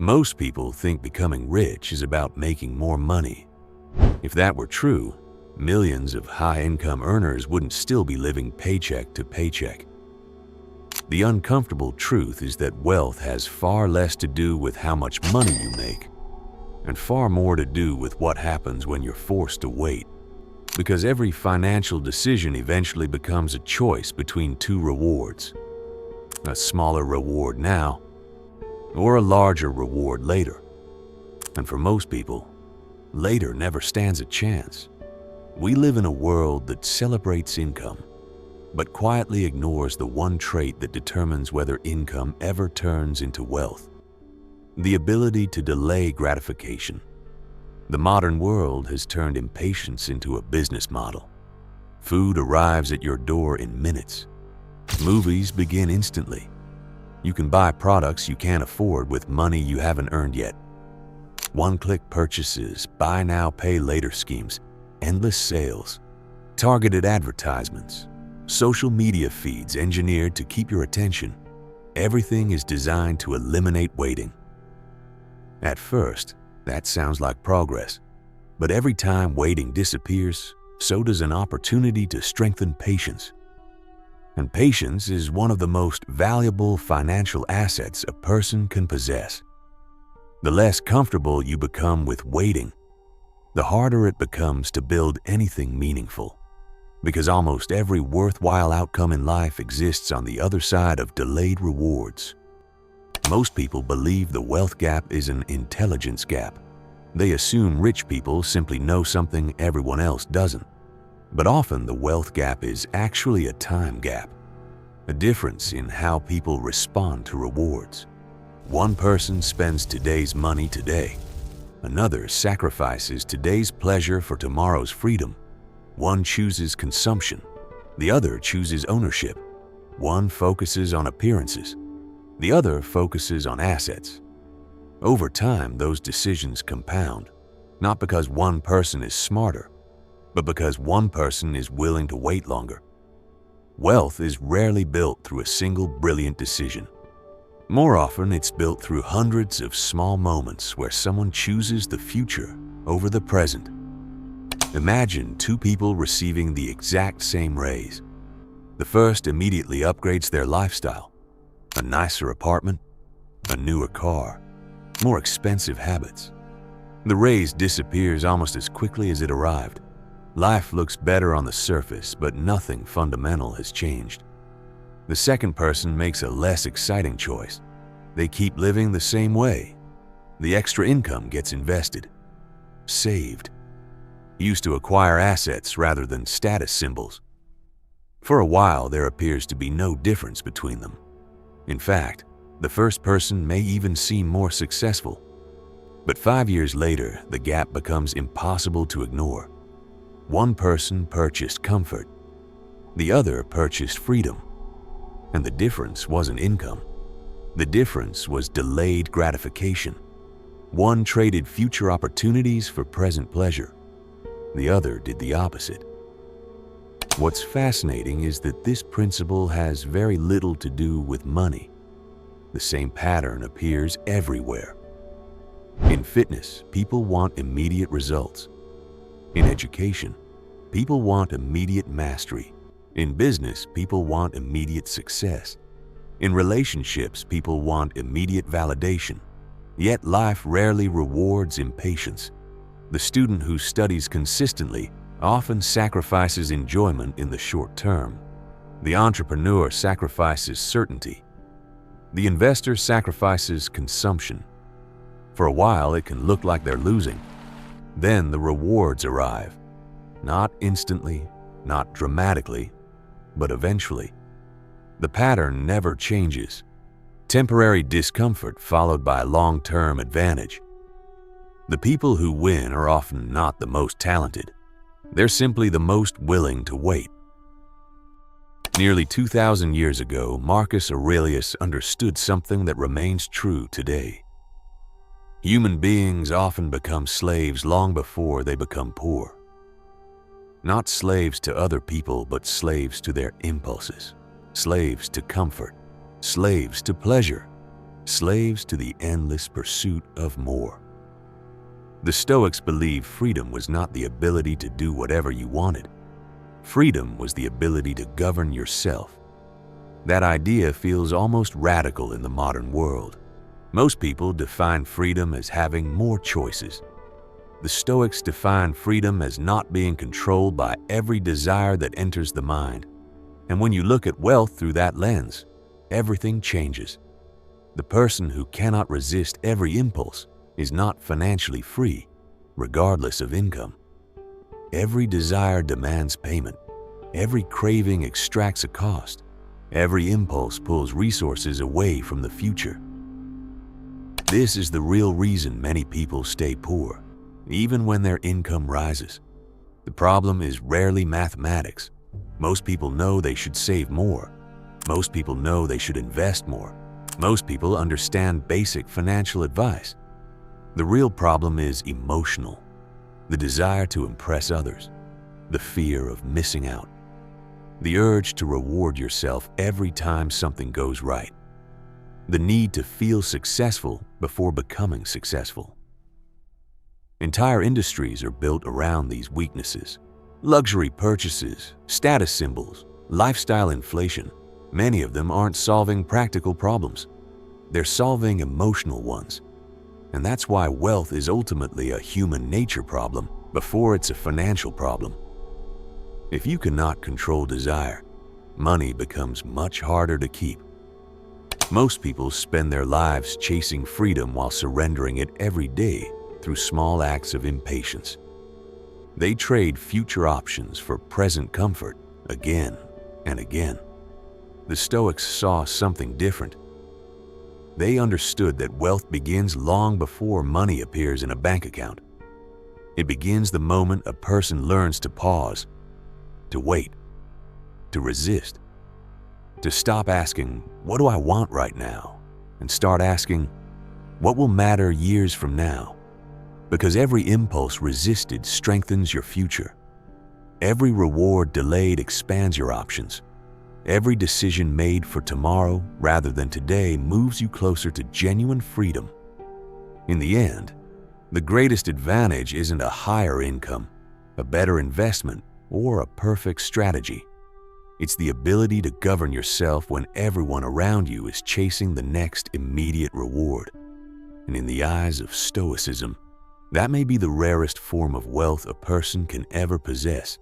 Most people think becoming rich is about making more money. If that were true, millions of high-income earners wouldn't still be living paycheck to paycheck. The uncomfortable truth is that wealth has far less to do with how much money you make, and far more to do with what happens when you're forced to wait. Because every financial decision eventually becomes a choice between two rewards: a smaller reward now, or a larger reward later. And for most people, later never stands a chance. We live in a world that celebrates income, but quietly ignores the one trait that determines whether income ever turns into wealth: the ability to delay gratification. The modern world has turned impatience into a business model. Food arrives at your door in minutes. Movies begin instantly. You can buy products you can't afford with money you haven't earned yet. One-click purchases, buy now, pay later schemes, endless sales, targeted advertisements, social media feeds engineered to keep your attention. Everything is designed to eliminate waiting. At first, that sounds like progress, but every time waiting disappears, so does an opportunity to strengthen patience. And patience is one of the most valuable financial assets a person can possess. The less comfortable you become with waiting, the harder it becomes to build anything meaningful, because almost every worthwhile outcome in life exists on the other side of delayed rewards. Most people believe the wealth gap is an intelligence gap. They assume rich people simply know something everyone else doesn't. But often the wealth gap is actually a time gap, a difference in how people respond to rewards. One person spends today's money today. Another sacrifices today's pleasure for tomorrow's freedom. One chooses consumption. The other chooses ownership. One focuses on appearances. The other focuses on assets. Over time, those decisions compound, not because one person is smarter, but because one person is willing to wait longer. Wealth is rarely built through a single brilliant decision. More often, it's built through hundreds of small moments where someone chooses the future over the present. Imagine two people receiving the exact same raise. The first immediately upgrades their lifestyle: a nicer apartment, a newer car, more expensive habits. The raise disappears almost as quickly as it arrived. Life looks better on the surface, but nothing fundamental has changed. The second person makes a less exciting choice. They keep living the same way. The extra income gets invested, saved, used to acquire assets rather than status symbols. For a while, there appears to be no difference between them. In fact, the first person may even seem more successful. But 5 years later, the gap becomes impossible to ignore. One person purchased comfort. The other purchased freedom. And the difference wasn't income. The difference was delayed gratification. One traded future opportunities for present pleasure. The other did the opposite. What's fascinating is that this principle has very little to do with money. The same pattern appears everywhere. In fitness, people want immediate results. In education, people want immediate mastery. In business, people want immediate success. In relationships, people want immediate validation. Yet life rarely rewards impatience. The student who studies consistently often sacrifices enjoyment in the short term. The entrepreneur sacrifices certainty. The investor sacrifices consumption. For a while, it can look like they're losing. Then the rewards arrive. Not instantly, not dramatically, but eventually. The pattern never changes. Temporary discomfort followed by long-term advantage. The people who win are often not the most talented. They're simply the most willing to wait. Nearly 2,000 years ago, Marcus Aurelius understood something that remains true today. Human beings often become slaves long before they become poor. Not slaves to other people, but slaves to their impulses, slaves to comfort, slaves to pleasure. slaves to the endless pursuit of more. The Stoics believed freedom was not the ability to do whatever you wanted. Freedom was the ability to govern yourself. That idea feels almost radical in the modern world. Most people define freedom as having more choices. The Stoics define freedom as not being controlled by every desire that enters the mind. And when you look at wealth through that lens, everything changes. The person who cannot resist every impulse is not financially free, regardless of income. Every desire demands payment. Every craving extracts a cost. Every impulse pulls resources away from the future. This is the real reason many people stay poor, even when their income rises. The problem is rarely mathematics. Most people know they should save more. Most people know they should invest more. Most people understand basic financial advice. The real problem is emotional. The desire to impress others. The fear of missing out. The urge to reward yourself every time something goes right. The need to feel successful before becoming successful. Entire industries are built around these weaknesses. Luxury purchases, status symbols, lifestyle inflation. Many of them aren't solving practical problems. They're solving emotional ones. And that's why wealth is ultimately a human nature problem before it's a financial problem. If you cannot control desire, money becomes much harder to keep. Most people spend their lives chasing freedom while surrendering it every day through small acts of impatience. They trade future options for present comfort again and again. The Stoics saw something different. They understood that wealth begins long before money appears in a bank account. It begins the moment a person learns to pause, to wait, to resist, to stop asking, "What do I want right now?" and start asking, "What will matter years from now?" Because every impulse resisted strengthens your future. Every reward delayed expands your options. Every decision made for tomorrow rather than today moves you closer to genuine freedom. In the end, the greatest advantage isn't a higher income, a better investment, or a perfect strategy. It's the ability to govern yourself when everyone around you is chasing the next immediate reward. And in the eyes of Stoicism, that may be the rarest form of wealth a person can ever possess.